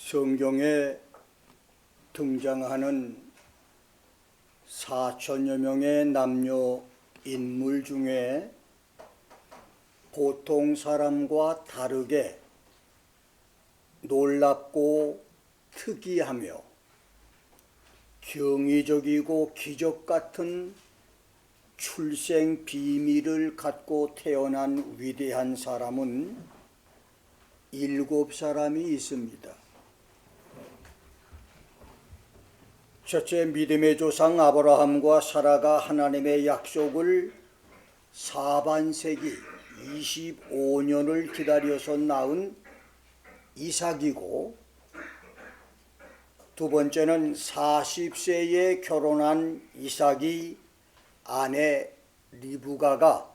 성경에 등장하는 4천여 명의 남녀 인물 중에 보통 사람과 다르게 놀랍고 특이하며 경이적이고 기적 같은 출생 비밀을 갖고 태어난 위대한 사람은 7사람이 있습니다. 첫째, 믿음의 조상 아브라함과 사라가 하나님의 약속을 사반세기 25년을 기다려서 낳은 이삭이고, 두 번째는 40세에 결혼한 이삭이 아내 리브가가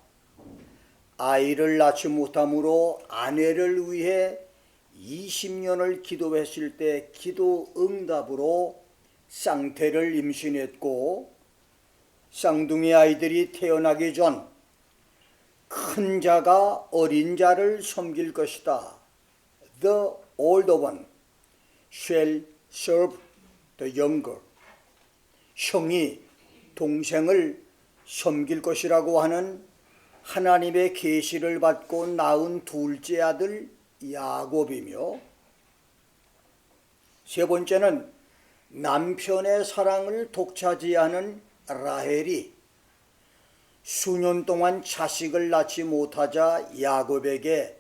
아이를 낳지 못함으로 아내를 위해 20년을 기도했을 때 기도 응답으로 쌍태를 임신했고, 쌍둥이 아이들이 태어나기 전 큰 자가 어린 자를 섬길 것이다. The older one shall serve the younger. 형이 동생을 섬길 것이라고 하는 하나님의 계시를 받고 낳은 둘째 아들 야곱이며, 세 번째는 남편의 사랑을 독차지하는 라헬이 수년 동안 자식을 낳지 못하자 야곱에게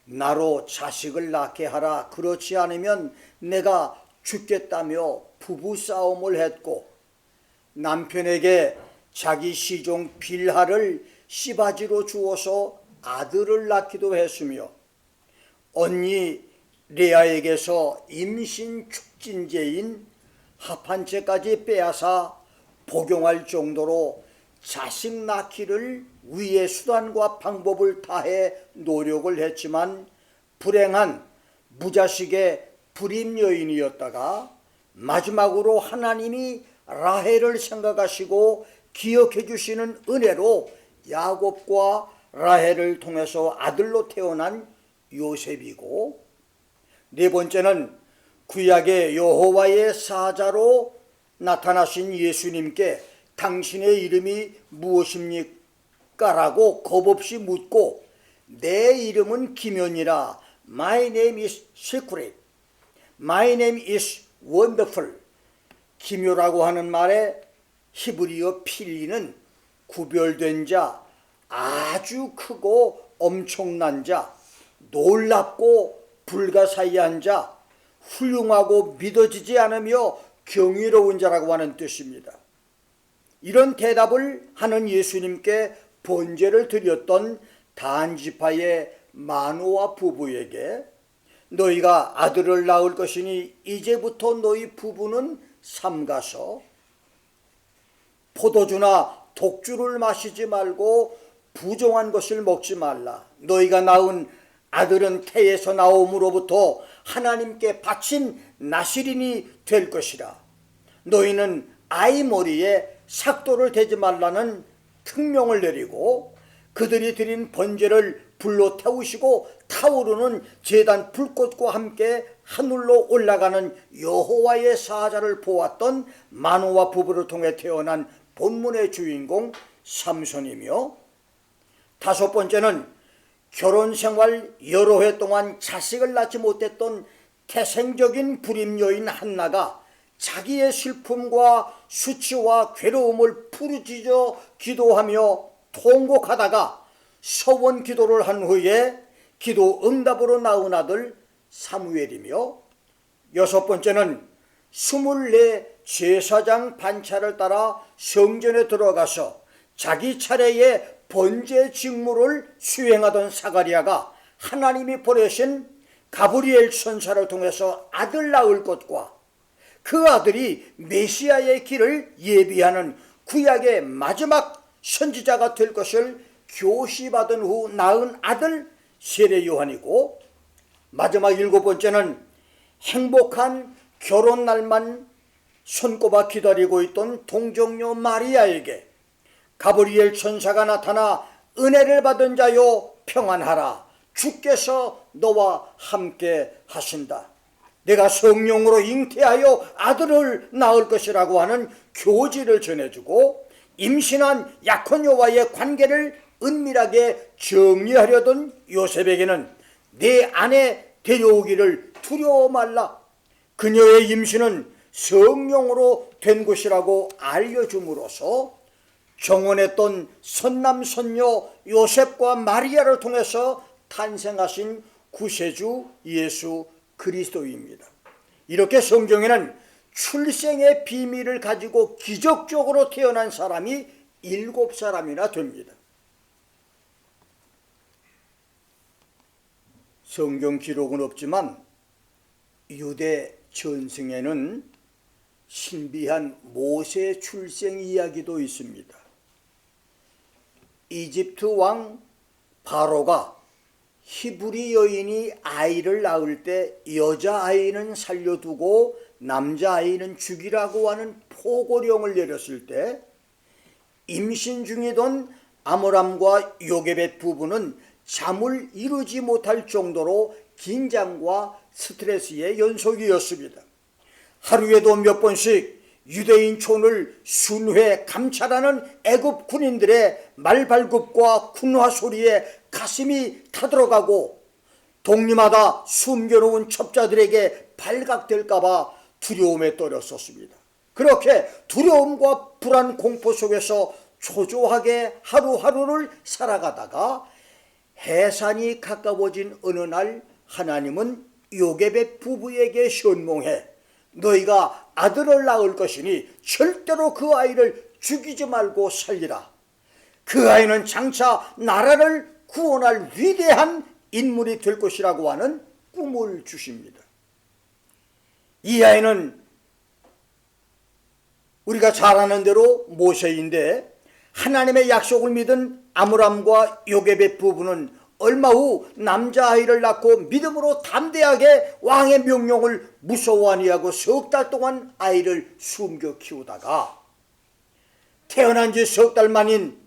나로 자식을 낳게 하라, 그렇지 않으면 내가 죽겠다며 부부싸움을 했고, 남편에게 자기 시종 빌하를 씨바지로 주어서 아들을 낳기도 했으며, 언니 레아에게서 임신 촉진제인 합한채까지 빼앗아 복용할 정도로 자식 낳기를 위해 수단과 방법을 다해 노력을 했지만 불행한 무자식의 불임 여인이었다가 마지막으로 하나님이 라헬을 생각하시고 기억해 주시는 은혜로 야곱과 라헬을 통해서 아들로 태어난 요셉이고, 네 번째는 구약의 여호와의 사자로 나타나신 예수님께 당신의 이름이 무엇입니까? 라고 겁없이 묻고, 내 이름은 기면이라, My name is secret, My name is wonderful. 기묘라고 하는 말에 히브리어 필리는 구별된 자, 아주 크고 엄청난 자, 놀랍고 불가사의한 자, 훌륭하고 믿어지지 않으며 경이로운 자라고 하는 뜻입니다. 이런 대답을 하는 예수님께 번제를 드렸던 단지파의 마노아 부부에게 너희가 아들을 낳을 것이니 이제부터 너희 부부는 삼가서 포도주나 독주를 마시지 말고 부정한 것을 먹지 말라. 너희가 낳은 아들은 태에서 나옴으로부터 하나님께 바친 나실인이 될 것이라. 너희는 아이 머리에 삭도를 대지 말라는 특명을 내리고, 그들이 드린 번제를 불로 태우시고 타오르는 제단 불꽃과 함께 하늘로 올라가는 여호와의 사자를 보았던 마노아 부부를 통해 태어난 본문의 주인공 삼손이며, 다섯 번째는 결혼 생활 여러 해 동안 자식을 낳지 못했던 태생적인 불임 여인 한나가 자기의 슬픔과 수치와 괴로움을 부르짖어 기도하며 통곡하다가 서원 기도를 한 후에 기도 응답으로 낳은 아들 사무엘이며, 여섯 번째는 24 제사장 반차를 따라 성전에 들어가서 자기 차례에 번제 직무를 수행하던 사가랴가 하나님이 보내신 가브리엘 천사를 통해서 아들 낳을 것과 그 아들이 메시아의 길을 예비하는 구약의 마지막 선지자가 될 것을 교시받은 후 낳은 아들 세례 요한이고, 마지막 일곱 번째는 행복한 결혼 날만 손꼽아 기다리고 있던 동정녀 마리아에게 가브리엘 천사가 나타나 은혜를 받은 자여 평안하라, 주께서 너와 함께 하신다. 내가 성령으로 잉태하여 아들을 낳을 것이라고 하는 교지를 전해주고, 임신한 약혼녀와의 관계를 은밀하게 정리하려던 요셉에게는 내 아내 데려오기를 두려워 말라, 그녀의 임신은 성령으로 된 것이라고 알려줌으로써 정원했던 선남선녀 요셉과 마리아를 통해서 탄생하신 구세주 예수 그리스도입니다. 이렇게 성경에는 출생의 비밀을 가지고 기적적으로 태어난 사람이 7사람이나 됩니다. 성경 기록은 없지만 유대 전승에는 신비한 모세 출생 이야기도 있습니다. 이집트 왕 바로가 히브리 여인이 아이를 낳을 때 여자아이는 살려두고 남자아이는 죽이라고 하는 포고령을 내렸을 때 임신 중이던 아므람과 요게벳 부부는 잠을 이루지 못할 정도로 긴장과 스트레스의 연속이었습니다. 하루에도 몇 번씩 유대인촌을 순회 감찰하는 애굽 군인들의 말발굽과 군화 소리에 가슴이 타들어가고 동리마다 숨겨놓은 첩자들에게 발각될까봐 두려움에 떨었었습니다. 그렇게 두려움과 불안 공포 속에서 초조하게 하루하루를 살아가다가 해산이 가까워진 어느 날 하나님은 요게벳 부부에게 현몽해 너희가 아들을 낳을 것이니 절대로 그 아이를 죽이지 말고 살리라. 그 아이는 장차 나라를 구원할 위대한 인물이 될 것이라고 하는 꿈을 주십니다. 이 아이는 우리가 잘 아는 대로 모세인데, 하나님의 약속을 믿은 아므람과 요게벳 부부는 얼마 후 남자아이를 낳고 믿음으로 담대하게 왕의 명령을 무서워 아니하고 석 달 동안 아이를 숨겨 키우다가 태어난 지 석 달 만인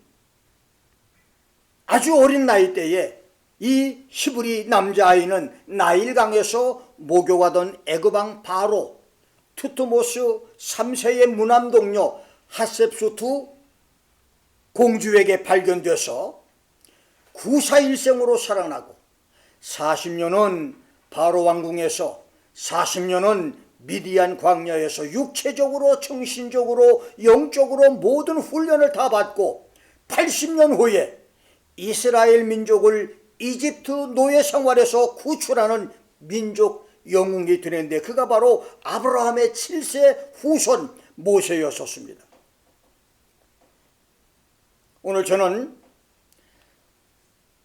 아주 어린 나이 때에 이 히브리 남자아이는 나일강에서 목욕하던 애굽왕 바로 투트모스 3세의 무남동료 하셉수투 공주에게 발견돼서 구사일생으로 살아나고 40년은 바로 왕궁에서 40년은 미디안 광야에서 육체적으로 정신적으로 영적으로 모든 훈련을 다 받고 80년 후에 이스라엘 민족을 이집트 노예 생활에서 구출하는 민족 영웅이 되는데, 그가 바로 아브라함의 7세 후손 모세였었습니다. 오늘 저는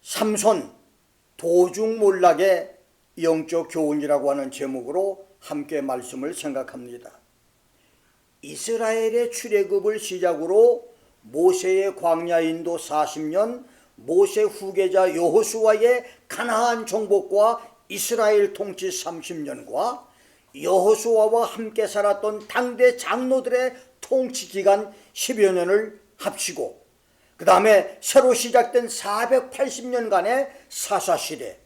삼손 도중몰락의 영적 교훈이라고 하는 제목으로 함께 말씀을 생각합니다. 이스라엘의 출애굽을 시작으로 모세의 광야 인도 40년, 모세 후계자 여호수아의 가나안 정복과 이스라엘 통치 30년과 여호수아와 함께 살았던 당대 장로들의 통치 기간 10여 년을 합치고, 그 다음에 새로 시작된 480년간의 사사시대,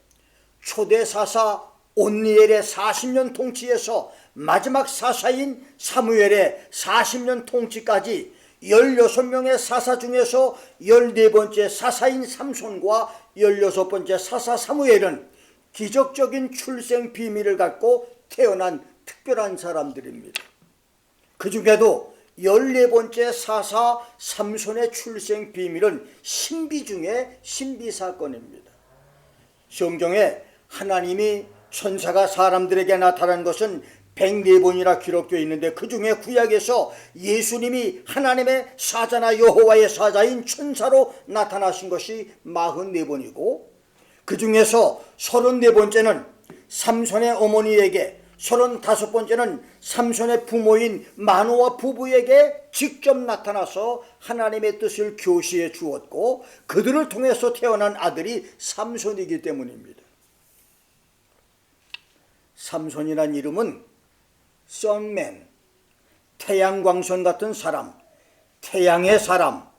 초대 사사 온니엘의 40년 통치에서 마지막 사사인 사무엘의 40년 통치까지 16명의 사사 중에서 14번째 사사인 삼손과 16번째 사사 사무엘은 기적적인 출생 비밀을 갖고 태어난 특별한 사람들입니다. 그 중에도 14번째 사사 삼손의 출생 비밀은 신비 중에 신비 사건입니다. 성경에 하나님이 천사가 사람들에게 나타난 것은 104번이나 기록되어 있는데, 그 중에 구약에서 예수님이 하나님의 사자나 여호와의 사자인 천사로 나타나신 것이 44번이고, 그 중에서 34번째는 삼손의 어머니에게, 35번째는 삼손의 부모인 마노아 부부에게 직접 나타나서 하나님의 뜻을 교시해 주었고, 그들을 통해서 태어난 아들이 삼손이기 때문입니다. 삼손이란 이름은 선맨, 태양광선 같은 사람, 태양의 사람,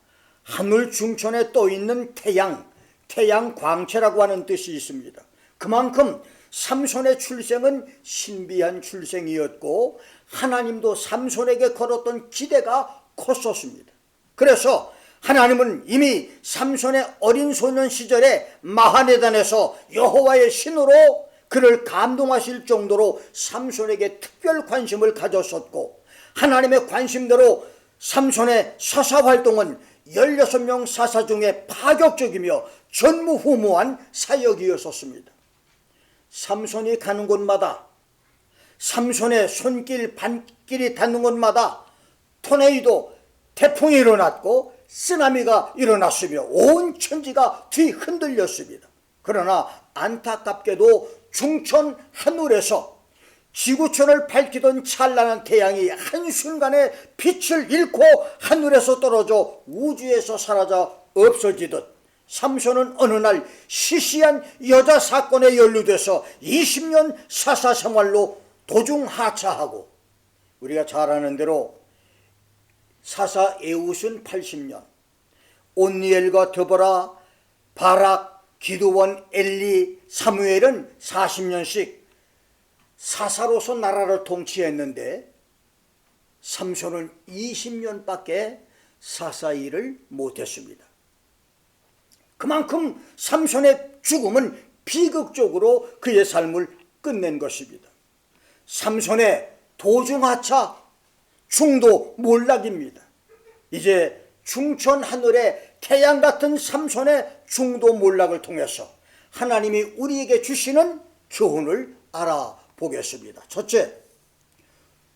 하늘 중천에 떠있는 태양, 태양광채라고 하는 뜻이 있습니다. 그만큼 삼손의 출생은 신비한 출생이었고 하나님도 삼손에게 걸었던 기대가 컸었습니다. 그래서 하나님은 이미 삼손의 어린 소년 시절에 마하네단에서 여호와의 신으로 그를 감동하실 정도로 삼손에게 특별 관심을 가졌었고, 하나님의 관심대로 삼손의 사사 활동은 16명 사사 중에 파격적이며 전무후무한 사역이었었습니다. 삼손이 가는 곳마다, 삼손의 손길 발길이 닿는 곳마다 토네이도, 태풍이 일어났고 쓰나미가 일어났으며 온 천지가 뒤흔들렸습니다. 그러나 안타깝게도 중천 하늘에서 지구촌을 밝히던 찬란한 태양이 한순간에 빛을 잃고 하늘에서 떨어져 우주에서 사라져 없어지듯 삼손은 어느 날 시시한 여자 사건에 연루돼서 20년 사사 생활로 도중하차하고, 우리가 잘 아는 대로 사사 에웃은 80년, 온니엘과 드보라, 바락, 기드원, 엘리, 사무엘은 40년씩 사사로서 나라를 통치했는데 삼손은 20년밖에 사사 일을 못했습니다. 그만큼 삼손의 죽음은 비극적으로 그의 삶을 끝낸 것입니다. 삼손의 도중하차, 중도 몰락입니다. 이제 중천 하늘의 태양 같은 삼손의 중도 몰락을 통해서 하나님이 우리에게 주시는 교훈을 알아보겠습니다. 첫째,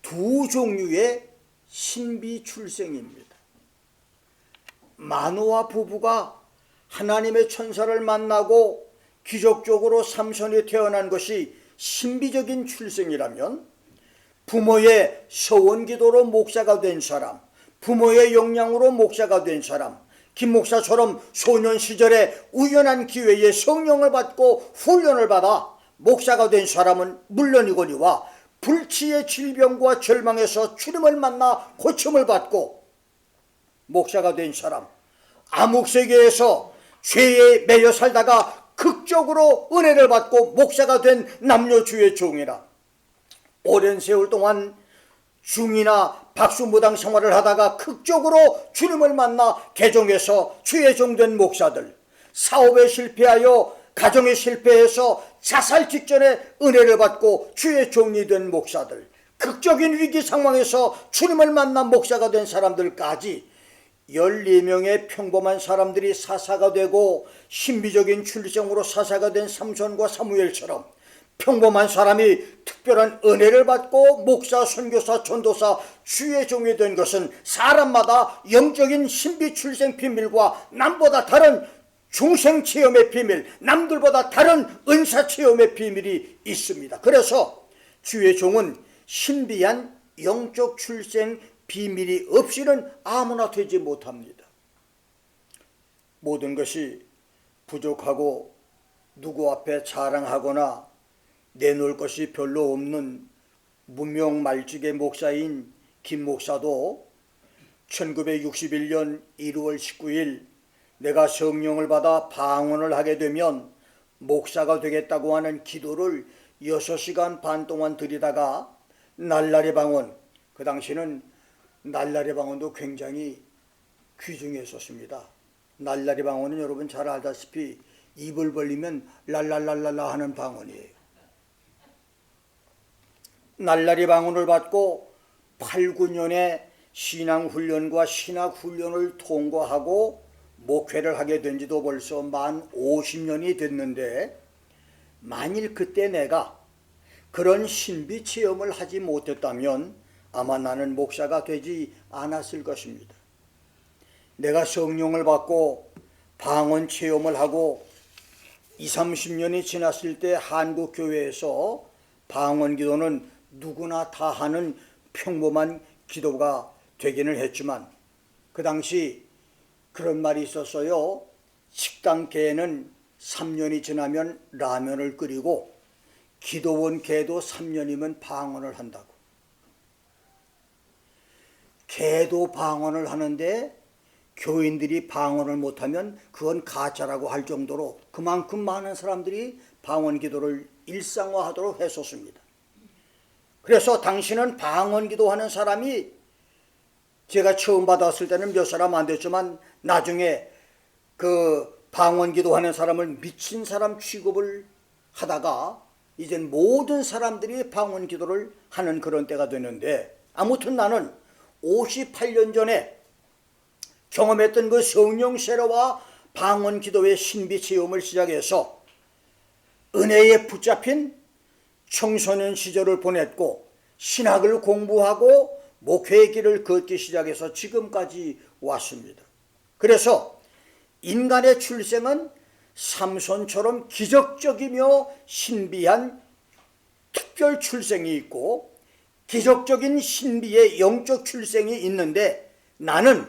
두 종류의 신비 출생입니다. 마노아 부부가 하나님의 천사를 만나고 기적적으로 삼손이 태어난 것이 신비적인 출생이라면, 부모의 서원 기도로 목사가 된 사람, 부모의 영향으로 목사가 된 사람, 김 목사처럼 소년 시절에 우연한 기회에 성령을 받고 훈련을 받아 목사가 된 사람은 물론이거니와 불치의 질병과 절망에서 주님을 만나 고침을 받고 목사가 된 사람, 암흑세계에서 죄에 매여 살다가 극적으로 은혜를 받고 목사가 된 남녀주의 종이라, 오랜 세월 동안 중이나 박수무당 생활을 하다가 극적으로 주님을 만나 개종해서 주의 종된 목사들, 사업에 실패하여 가정에 실패해서 자살 직전에 은혜를 받고 주의 종이 된 목사들, 극적인 위기 상황에서 주님을 만난 목사가 된 사람들까지 14명의 평범한 사람들이 사사가 되고 신비적인 출생으로 사사가 된 삼손과 사무엘처럼 평범한 사람이 특별한 은혜를 받고 목사, 선교사, 전도사, 주의 종이 된 것은 사람마다 영적인 신비 출생 비밀과 남보다 다른 중생 체험의 비밀, 남들보다 다른 은사 체험의 비밀이 있습니다. 그래서 주의 종은 신비한 영적 출생 비밀이 없이는 아무나 되지 못합니다. 모든 것이 부족하고 누구 앞에 자랑하거나 내놓을 것이 별로 없는 무명말직의 목사인 김 목사도 1961년 1월 19일 내가 성령을 받아 방언을 하게 되면 목사가 되겠다고 하는 기도를 6시간 반 동안 드리다가 날라리 방언, 그 당시는 날라리 방언도 굉장히 귀중했었습니다. 날라리 방언은 여러분 잘 알다시피 입을 벌리면 랄랄랄랄라 하는 방언이에요. 날라리 방언을 받고 8, 9년의 신앙훈련과 신학훈련을 통과하고 목회를 하게 된 지도 벌써 만 50년이 됐는데, 만일 그때 내가 그런 신비 체험을 하지 못했다면 아마 나는 목사가 되지 않았을 것입니다. 내가 성령을 받고 방언 체험을 하고 20, 30년이 지났을 때 한국 교회에서 방언 기도는 누구나 다 하는 평범한 기도가 되기는 했지만, 그 당시 그런 말이 있었어요. 식당계에는 3년이 지나면 라면을 끓이고 기도원 개도 3년이면 방언을 한다고. 개도 방언을 하는데 교인들이 방언을 못하면 그건 가짜라고 할 정도로 그만큼 많은 사람들이 방언 기도를 일상화하도록 했었습니다. 그래서 당신은 방언 기도하는 사람이 제가 처음 받았을 때는 몇 사람 안 됐지만 나중에 그 방언 기도하는 사람을 미친 사람 취급을 하다가 이젠 모든 사람들이 방언 기도를 하는 그런 때가 되는데, 아무튼 나는 58년 전에 경험했던 그 성령 세례와 방언 기도의 신비 체험을 시작해서 은혜에 붙잡힌 청소년 시절을 보냈고 신학을 공부하고 목회의 길을 걷기 시작해서 지금까지 왔습니다. 그래서 인간의 출생은 삼손처럼 기적적이며 신비한 특별 출생이 있고 기적적인 신비의 영적 출생이 있는데, 나는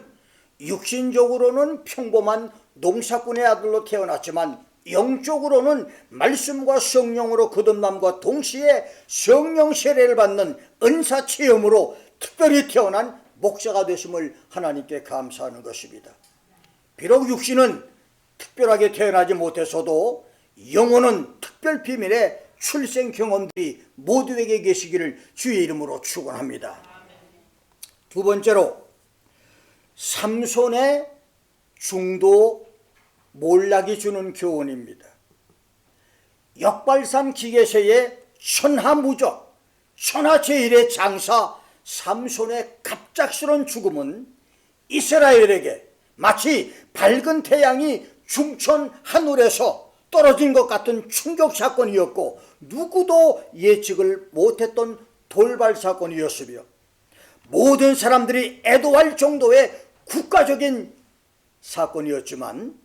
육신적으로는 평범한 농사꾼의 아들로 태어났지만 영적으로는 말씀과 성령으로 거듭남과 동시에 성령 세례를 받는 은사 체험으로 특별히 태어난 목사가 되심을 하나님께 감사하는 것입니다. 비록 육신은 특별하게 태어나지 못했어도 영혼은 특별 비밀의 출생 경험들이 모두에게 계시기를 주의 이름으로 축원합니다. 두 번째로, 삼손의 중도 몰락이 주는 교훈입니다. 역발산 기계세의 천하무적, 천하제일의 장사 삼손의 갑작스러운 죽음은 이스라엘에게 마치 밝은 태양이 중천 하늘에서 떨어진 것 같은 충격 사건이었고 누구도 예측을 못했던 돌발 사건이었으며 모든 사람들이 애도할 정도의 국가적인 사건이었지만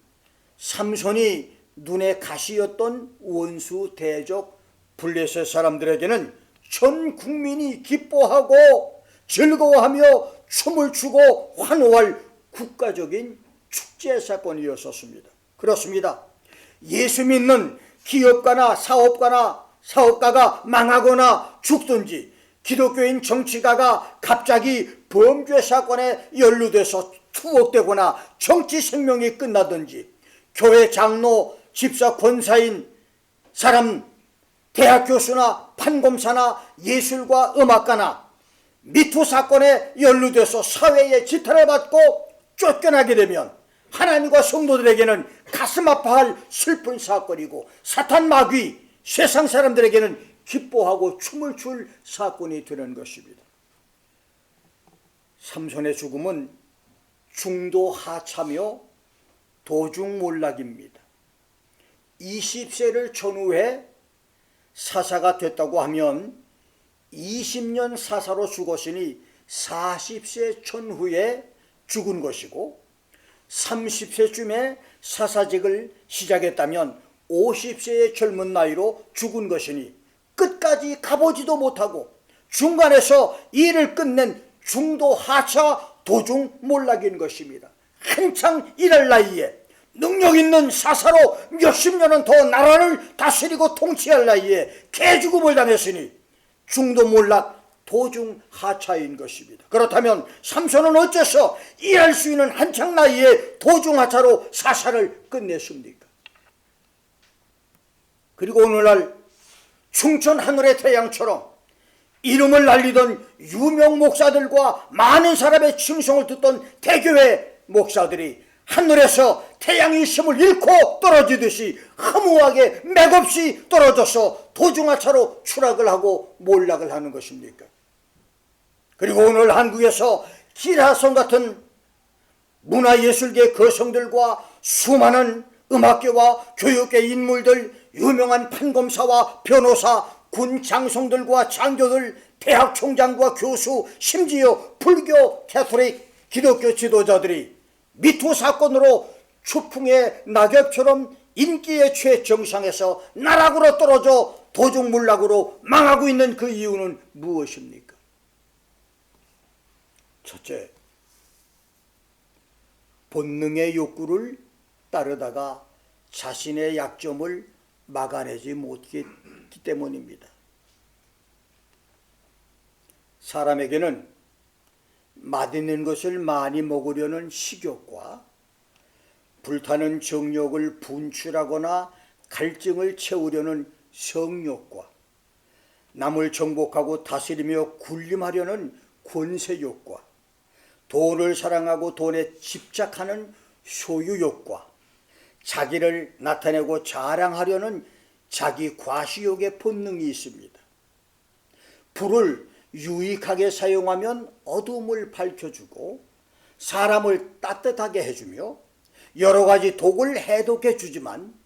삼손이 눈에 가시였던 원수 대적 블레셋 사람들에게는 전 국민이 기뻐하고 즐거워하며 춤을 추고 환호할 국가적인 축제 사건이었었습니다. 그렇습니다. 예수 믿는 기업가나 사업가가 망하거나 죽든지 기독교인 정치가가 갑자기 범죄 사건에 연루돼서 투옥되거나 정치 생명이 끝나든지 교회 장로, 집사, 권사인 사람, 대학 교수나 판검사나 예술가, 음악가나 미투 사건에 연루돼서 사회의 지탄을 받고 쫓겨나게 되면 하나님과 성도들에게는 가슴 아파할 슬픈 사건이고 사탄 마귀, 세상 사람들에게는 기뻐하고 춤을 출 사건이 되는 것입니다. 삼손의 죽음은 중도 하차며 도중 몰락입니다. 20세를 전후해 사사가 됐다고 하면 20년 사사로 죽었으니 40세 전후에 죽은 것이고 30세쯤에 사사직을 시작했다면 50세의 젊은 나이로 죽은 것이니 끝까지 가보지도 못하고 중간에서 일을 끝낸 중도 하차 도중 몰락인 것입니다. 한창 일할 나이에 능력 있는 사사로 몇십 년은 더 나라를 다스리고 통치할 나이에 개죽음을 당했으니 중도 몰락 도중 하차인 것입니다. 그렇다면 삼손은 어째서 일할 수 있는 한창 나이에 도중 하차로 사사를 끝냈습니까? 그리고 오늘날 충천 하늘의 태양처럼 이름을 날리던 유명 목사들과 많은 사람의 칭송을 듣던 대교회 목사들이 하늘에서 태양이 힘을 잃고 떨어지듯이 허무하게 맥없이 떨어져서 도중하차로 추락을 하고 몰락을 하는 것입니까? 그리고 오늘 한국에서 기라성 같은 문화예술계 거성들과 수많은 음악계와 교육계 인물들, 유명한 판검사와 변호사, 군 장성들과 장교들, 대학 총장과 교수, 심지어 불교, 캐톨릭, 기독교 지도자들이 미투 사건으로 추풍의 낙엽처럼 인기의 최정상에서 나락으로 떨어져 도중몰락으로 망하고 있는 그 이유는 무엇입니까? 첫째, 본능의 욕구를 따르다가 자신의 약점을 막아내지 못했기 때문입니다. 사람에게는 맛있는 것을 많이 먹으려는 식욕과 불타는 정욕을 분출하거나 갈증을 채우려는 성욕과, 남을 정복하고 다스리며 군림하려는 권세욕과, 돈을 사랑하고 돈에 집착하는 소유욕과, 자기를 나타내고 자랑하려는 자기 과시욕의 본능이 있습니다. 불을 유익하게 사용하면 어두움을 밝혀주고 사람을 따뜻하게 해주며 여러 가지 독을 해독해 주지만,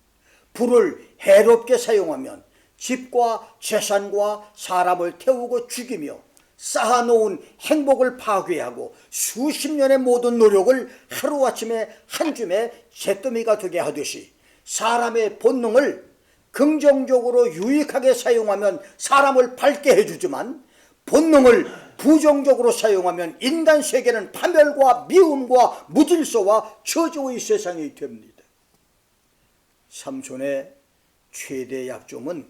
불을 해롭게 사용하면 집과 재산과 사람을 태우고 죽이며 쌓아놓은 행복을 파괴하고 수십 년의 모든 노력을 하루아침에 한 줌의 잿더미가 되게 하듯이, 사람의 본능을 긍정적으로 유익하게 사용하면 사람을 밝게 해주지만, 본능을 부정적으로 사용하면 인간 세계는 파멸과 미움과 무질서와 저주의 세상이 됩니다. 삼손의 최대 약점은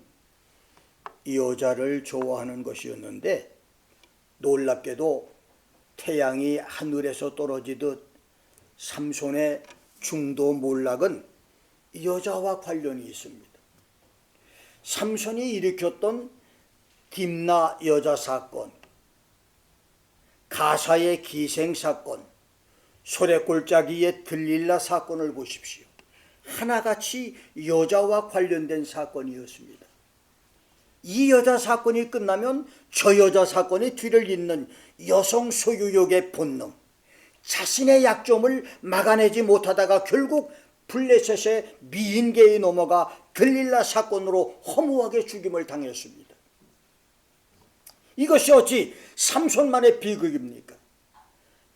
여자를 좋아하는 것이었는데, 놀랍게도 태양이 하늘에서 떨어지듯 삼손의 중도 몰락은 여자와 관련이 있습니다. 삼손이 일으켰던 딥나 여자 사건, 가사의 기생 사건, 소래골짜기의 들릴라 사건을 보십시오. 하나같이 여자와 관련된 사건이었습니다. 이 여자 사건이 끝나면 저 여자 사건이 뒤를 잇는 여성 소유욕의 본능, 자신의 약점을 막아내지 못하다가 결국 블레셋의 미인계에 넘어가 들릴라 사건으로 허무하게 죽임을 당했습니다. 이것이 어찌 삼손만의 비극입니까?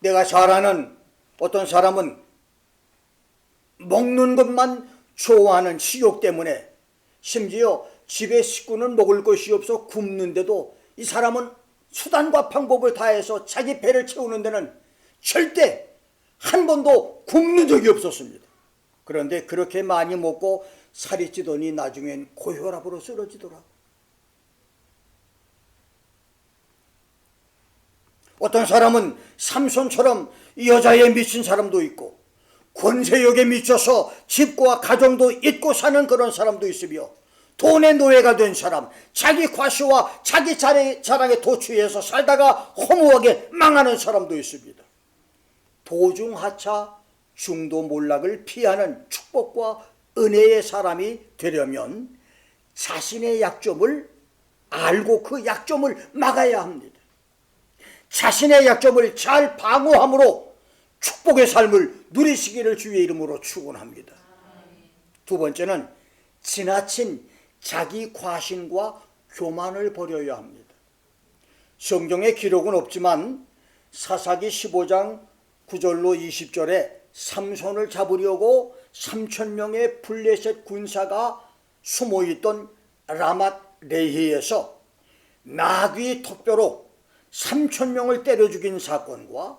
내가 잘 아는 어떤 사람은 먹는 것만 좋아하는 식욕 때문에, 심지어 집에 식구는 먹을 것이 없어 굶는데도 이 사람은 수단과 방법을 다해서 자기 배를 채우는 데는 절대 한 번도 굶는 적이 없었습니다. 그런데 그렇게 많이 먹고 살이 찌더니 나중엔 고혈압으로 쓰러지더라고. 어떤 사람은 삼손처럼 여자에 미친 사람도 있고, 권세욕에 미쳐서 집과 가정도 잊고 사는 그런 사람도 있으며, 돈의 노예가 된 사람, 자기 과시와 자기 자랑에 도취해서 살다가 허무하게 망하는 사람도 있습니다. 도중하차 중도 몰락을 피하는 축복과 은혜의 사람이 되려면 자신의 약점을 알고 그 약점을 막아야 합니다. 자신의 약점을 잘 방어함으로 축복의 삶을 누리시기를 주의 이름으로 축원합니다. 두 번째는 지나친 자기 과신과 교만을 버려야 합니다. 성경에 기록은 없지만 사사기 15장 9절로 20절에 삼손을 잡으려고 3,000명의 블레셋 군사가 숨어있던 라맛 레히에서 나귀 턱뼈로 3,000명을 때려 죽인 사건과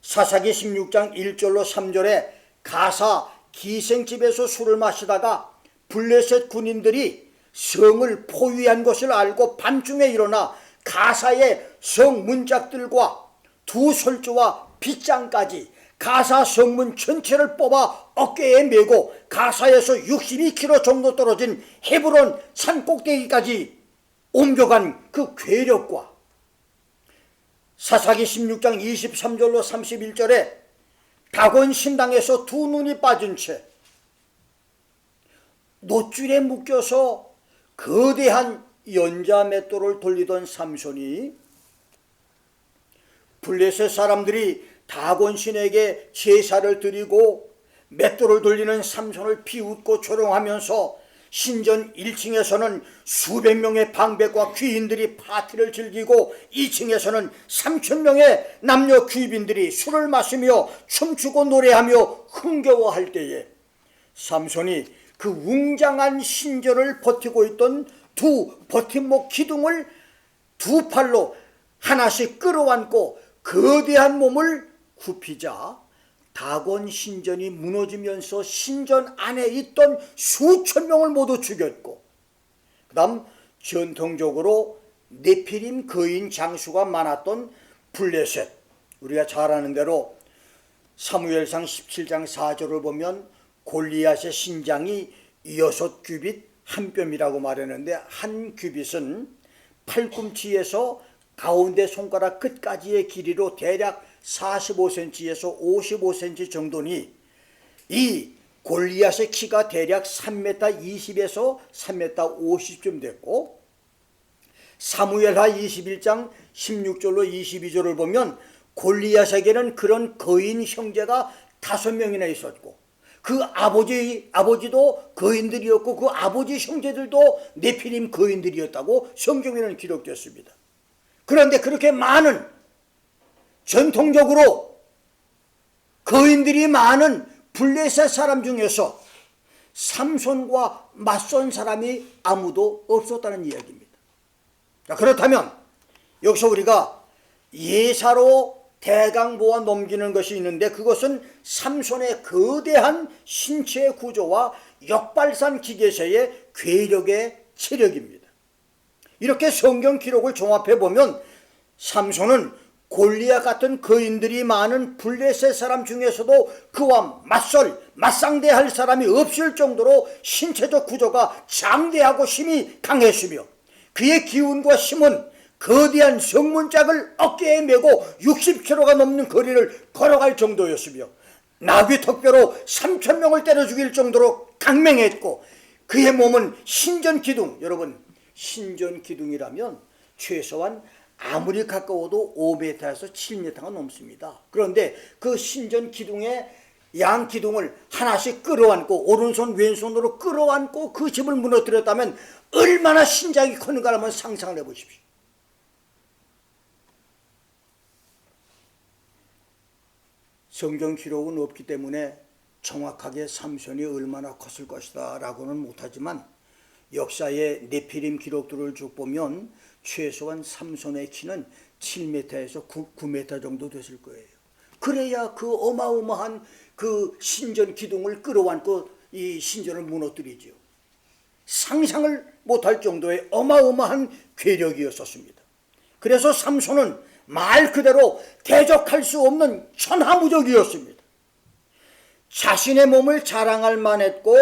사사기 16장 1절로 3절에 가사 기생집에서 술을 마시다가 블레셋 군인들이 성을 포위한 것을 알고 밤중에 일어나 가사의 성 문짝들과 두 솔주와 빗장까지 가사 성문 전체를 뽑아 어깨에 메고 가사에서 62km 정도 떨어진 헤브론 산 꼭대기까지 옮겨간 그 괴력과 사사기 16장 23절로 31절에 다곤 신당에서 두 눈이 빠진 채 놋줄에 묶여서 거대한 연자 맷돌을 돌리던 삼손이 블레셋 사람들이 다곤 신에게 제사를 드리고 맷돌을 돌리는 삼손을 비웃고 조롱하면서 신전 1층에서는 수백 명의 방백과 귀인들이 파티를 즐기고 2층에서는 3,000명의 남녀 귀빈들이 술을 마시며 춤추고 노래하며 흥겨워할 때에 삼손이 그 웅장한 신전을 버티고 있던 두 버팀목 기둥을 두 팔로 하나씩 끌어안고 거대한 몸을 굽히자 다곤 신전이 무너지면서 신전 안에 있던 수천 명을 모두 죽였고, 그 다음 전통적으로 네피림 거인 장수가 많았던 블레셋, 우리가 잘 아는 대로 사무엘상 17장 4절을 보면 골리앗의 신장이 6규빗 한 뼘이라고 말했는데 한 규빗은 팔꿈치에서 가운데 손가락 끝까지의 길이로 대략 45cm에서 55cm 정도니 이 골리앗의 키가 대략 3m 20에서 3m 50쯤 됐고 사무엘하 21장 16절로 22절을 보면 골리앗에게는 그런 거인 형제가 5명이나 있었고 그 아버지도 거인들이었고 그 아버지 형제들도 네피림 거인들이었다고 성경에는 기록되었습니다. 그런데 그렇게 많은 전통적으로 거인들이 많은 블레셋 사람 중에서 삼손과 맞선 사람이 아무도 없었다는 이야기입니다. 자, 그렇다면 여기서 우리가 예사로 대강 보아 넘기는 것이 있는데 그것은 삼손의 거대한 신체 구조와 역발산 기계세의 괴력의 체력입니다. 이렇게 성경 기록을 종합해 보면 삼손은 골리앗 같은 거인들이 많은 블레셋 사람 중에서도 그와 맞상대할 사람이 없을 정도로 신체적 구조가 장대하고 힘이 강했으며 그의 기운과 힘은 거대한 성문짝을 어깨에 메고 60km가 넘는 거리를 걸어갈 정도였으며 나귀 턱뼈로 3,000명을 때려 죽일 정도로 강맹했고 그의 몸은 신전기둥, 여러분 신전기둥이라면 최소한 아무리 가까워도 5m에서 7m가 넘습니다. 그런데 그 신전기둥의 양 기둥을 하나씩 끌어안고 오른손 왼손으로 끌어안고 그 집을 무너뜨렸다면 얼마나 신장이 크는가 한번 상상을 해보십시오. 성경 기록은 없기 때문에 정확하게 삼손이 얼마나 컸을 것이다 라고는 못하지만 역사의 네피림 기록들을 쭉 보면 최소한 삼손의 키는 7m에서 9m 정도 됐을 거예요. 그래야 그 어마어마한 그 신전 기둥을 끌어안고 이 신전을 무너뜨리죠. 상상을 못할 정도의 어마어마한 괴력이었었습니다. 그래서 삼손은 말 그대로 대적할 수 없는 천하무적이었습니다. 자신의 몸을 자랑할 만했고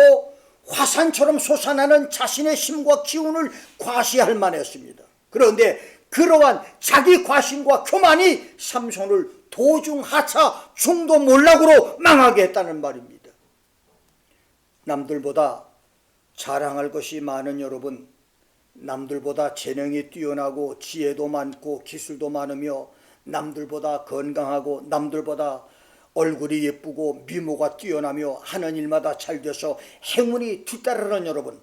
화산처럼 솟아나는 자신의 힘과 기운을 과시할 만했습니다. 그런데 그러한 자기 과신과 교만이 삼손을 도중 하차 중도 몰락으로 망하게 했다는 말입니다. 남들보다 자랑할 것이 많은 여러분, 남들보다 재능이 뛰어나고 지혜도 많고 기술도 많으며 남들보다 건강하고 남들보다 얼굴이 예쁘고 미모가 뛰어나며 하는 일마다 잘 돼서 행운이 뒤따르는 여러분,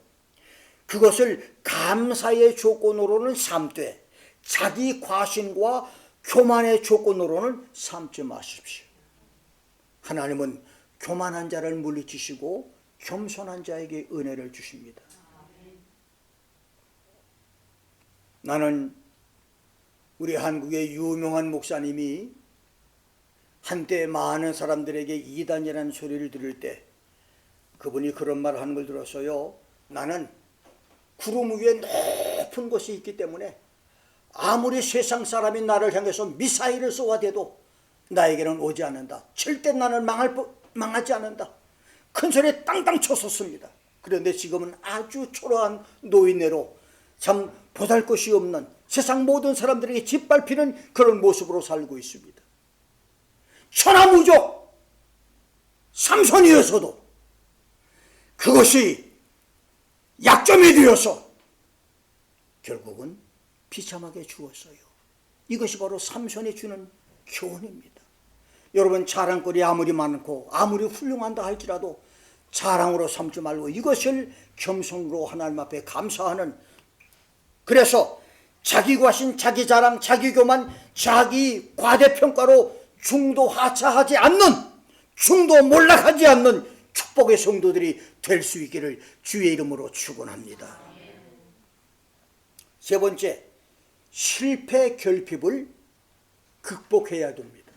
그것을 감사의 조건으로는 삼되 자기 과신과 교만의 조건으로는 삼지 마십시오. 하나님은 교만한 자를 물리치시고 겸손한 자에게 은혜를 주십니다. 나는 우리 한국의 유명한 목사님이 한때 많은 사람들에게 이단이라는 소리를 들을 때 그분이 그런 말을 하는 걸 들었어요. 나는 구름 위에 높은 곳이 있기 때문에 아무리 세상 사람이 나를 향해서 미사일을 쏘아대도 나에게는 오지 않는다. 절대 나는 망하지 않는다. 큰 소리에 땅땅 쳤었습니다. 그런데 지금은 아주 초라한 노인네로 참 보잘것이 없는 세상 모든 사람들에게 짓밟히는 그런 모습으로 살고 있습니다. 천하무적 삼손이어서도 그것이 약점이 되어서 결국은 비참하게 죽었어요. 이것이 바로 삼손이 주는 교훈입니다. 여러분, 자랑거리 아무리 많고 아무리 훌륭한다 할지라도 자랑으로 삼지 말고 이것을 겸손으로 하나님 앞에 감사하는, 그래서 자기 과신, 자기 자랑, 자기 교만, 자기 과대평가로 중도 하차하지 않는, 중도 몰락하지 않는 축복의 성도들이 될 수 있기를 주의 이름으로 축원합니다. 세 번째, 실패 결핍을 극복해야 됩니다.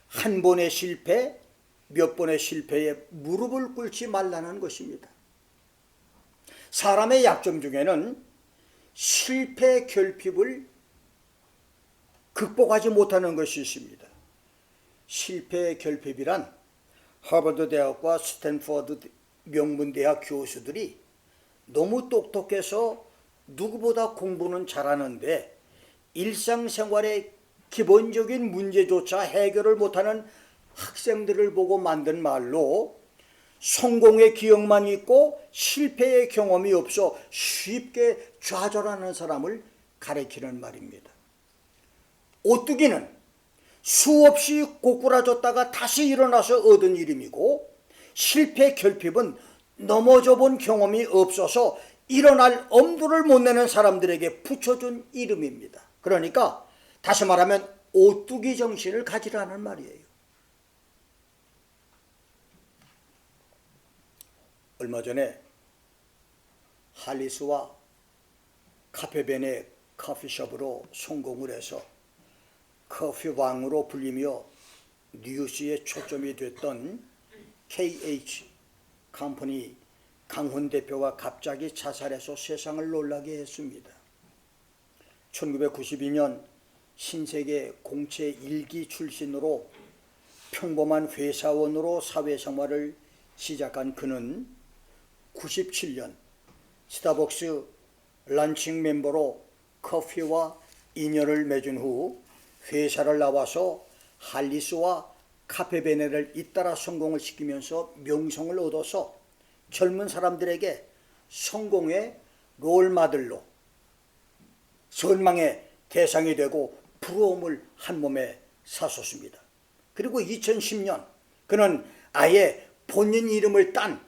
한 번의 실패, 몇 번의 실패에 무릎을 꿇지 말라는 것입니다. 사람의 약점 중에는 실패 결핍을 극복하지 못하는 것이 있습니다. 실패 결핍이란 하버드 대학과 스탠퍼드 명문대학 교수들이 너무 똑똑해서 누구보다 공부는 잘하는데 일상생활의 기본적인 문제조차 해결을 못하는 학생들을 보고 만든 말로 성공의 기억만 있고 실패의 경험이 없어 쉽게 좌절하는 사람을 가리키는 말입니다. 오뚜기는 수없이 고꾸라졌다가 다시 일어나서 얻은 이름이고, 실패 결핍은 넘어져 본 경험이 없어서 일어날 엄두를 못 내는 사람들에게 붙여준 이름입니다. 그러니까 다시 말하면 오뚜기 정신을 가지라는 말이에요. 얼마 전에 할리스와 카페벤의 커피숍으로 성공을 해서 커피 왕으로 불리며 뉴스에 초점이 됐던 KH 컴퍼니 강훈 대표가 갑자기 자살해서 세상을 놀라게 했습니다. 1992년 신세계 공채 1기 출신으로 평범한 회사원으로 사회생활을 시작한 그는 97년 스타벅스 런칭 멤버로 커피와 인연을 맺은 후 회사를 나와서 할리스와 카페베네를 잇따라 성공을 시키면서 명성을 얻어서 젊은 사람들에게 성공의 롤모델로 선망의 대상이 되고 부러움을 한 몸에 샀었습니다. 그리고 2010년 그는 아예 본인 이름을 딴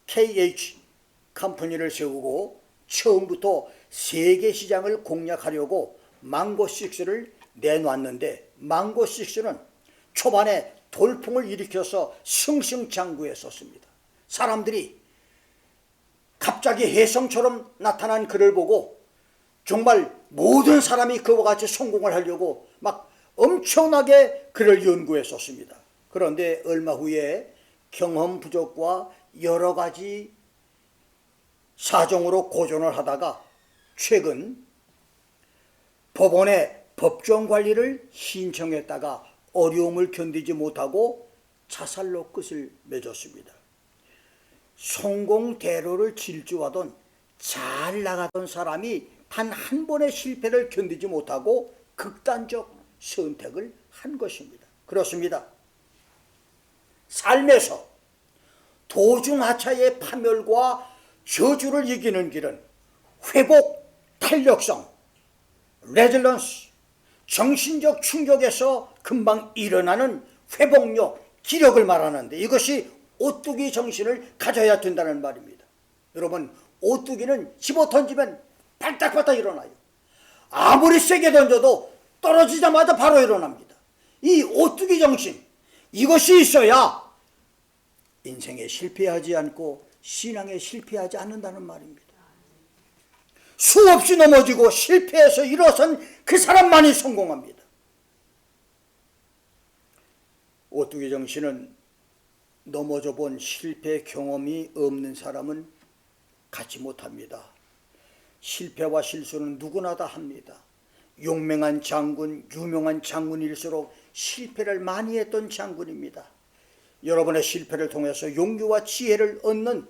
KH 컴퍼니를 세우고 처음부터 세계 시장을 공략하려고 망고6를 내놨는데, 망고6는 초반에 돌풍을 일으켜서 승승장구했었습니다. 사람들이 갑자기 혜성처럼 나타난 그를 보고 정말 모든 사람이 그와 같이 성공을 하려고 막 엄청나게 그를 연구했었습니다. 그런데 얼마 후에 경험 부족과 여러 가지 사정으로 고전을 하다가 최근 법원에 법정 관리를 신청했다가 어려움을 견디지 못하고 자살로 끝을 맺었습니다. 성공 대로를 질주하던 잘 나가던 사람이 단 한 번의 실패를 견디지 못하고 극단적 선택을 한 것입니다. 그렇습니다. 삶에서 도중하차의 파멸과 저주를 이기는 길은 회복, 탄력성, 레질런스, 정신적 충격에서 금방 일어나는 회복력, 기력을 말하는데 이것이 오뚜기 정신을 가져야 된다는 말입니다. 여러분, 오뚜기는 집어 던지면 발딱발딱 일어나요. 아무리 세게 던져도 떨어지자마자 바로 일어납니다. 이 오뚜기 정신, 이것이 있어야 인생에 실패하지 않고 신앙에 실패하지 않는다는 말입니다. 수없이 넘어지고 실패해서 일어선 그 사람만이 성공합니다. 오뚜기 정신은 넘어져 본 실패 경험이 없는 사람은 갖지 못합니다. 실패와 실수는 누구나 다 합니다. 용맹한 장군, 유명한 장군일수록 실패를 많이 했던 장군입니다. 여러분의 실패를 통해서 용기와 지혜를 얻는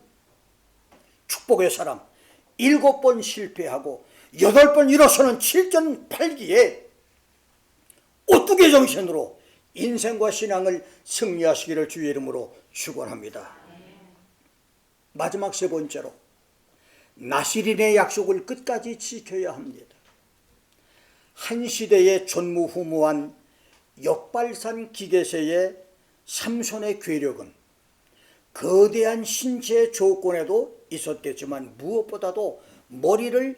축복의 사람, 7번 실패하고 8번 일어서는 7전8기에 오뚜기 정신으로 인생과 신앙을 승리하시기를 주의 이름으로 축원합니다. 마지막 세 번째로, 나시린의 약속을 끝까지 지켜야 합니다. 한 시대의 전무후무한 역발산 기계세의 삼손의 괴력은 거대한 신체 조건에도 있었겠지만 무엇보다도 머리를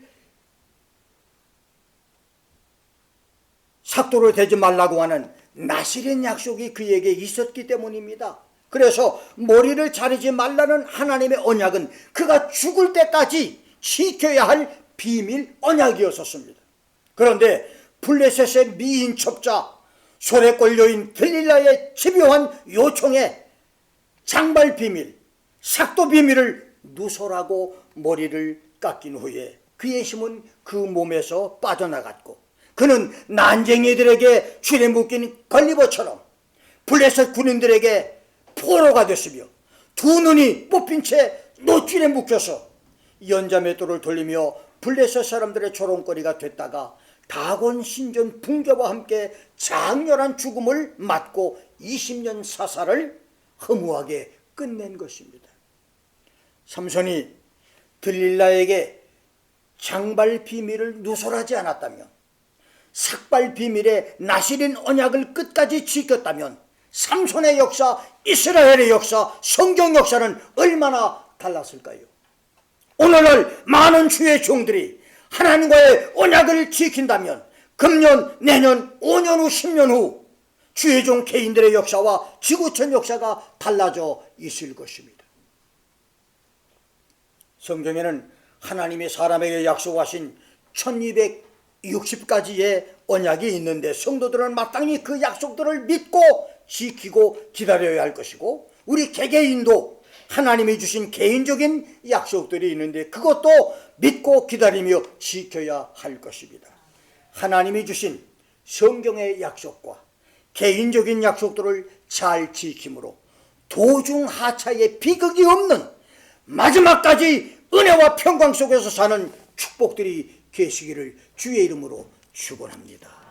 삭도를 대지 말라고 하는 나시린 약속이 그에게 있었기 때문입니다. 그래서 머리를 자르지 말라는 하나님의 언약은 그가 죽을 때까지 지켜야 할 비밀 언약이었었습니다. 그런데 블레셋의 미인 첩자, 소래골 여인 들릴라의 집요한 요청에 장발 비밀, 삭도 비밀을 누설하고 머리를 깎인 후에 그의 힘은 그 몸에서 빠져나갔고, 그는 난쟁이들에게 줄에 묶인 걸리버처럼 블레셋 군인들에게 포로가 됐으며 두 눈이 뽑힌 채 노줄에 묶여서 연자맷돌을 돌리며 블레셋 사람들의 조롱거리가 됐다가 다곤 신전 붕괴와 함께 장렬한 죽음을 맞고 20년 사살을 허무하게 끝낸 것입니다. 삼손이 들릴라에게 장발 비밀을 누설하지 않았다면, 삭발 비밀의 나시린 언약을 끝까지 지켰다면 삼손의 역사, 이스라엘의 역사, 성경 역사는 얼마나 달랐을까요? 오늘날 많은 주의 종들이 하나님과의 언약을 지킨다면 금년, 내년, 5년 후, 10년 후 주의 종 개인들의 역사와 지구촌 역사가 달라져 있을 것입니다. 성경에는 하나님이 사람에게 약속하신 1260가지의 언약이 있는데 성도들은 마땅히 그 약속들을 믿고 지키고 기다려야 할 것이고, 우리 개개인도 하나님이 주신 개인적인 약속들이 있는데 그것도 믿고 기다리며 지켜야 할 것입니다. 하나님이 주신 성경의 약속과 개인적인 약속들을 잘 지킴으로 도중하차의 비극이 없는 마지막까지 은혜와 평강 속에서 사는 축복들이 계시기를 주의 이름으로 축원합니다.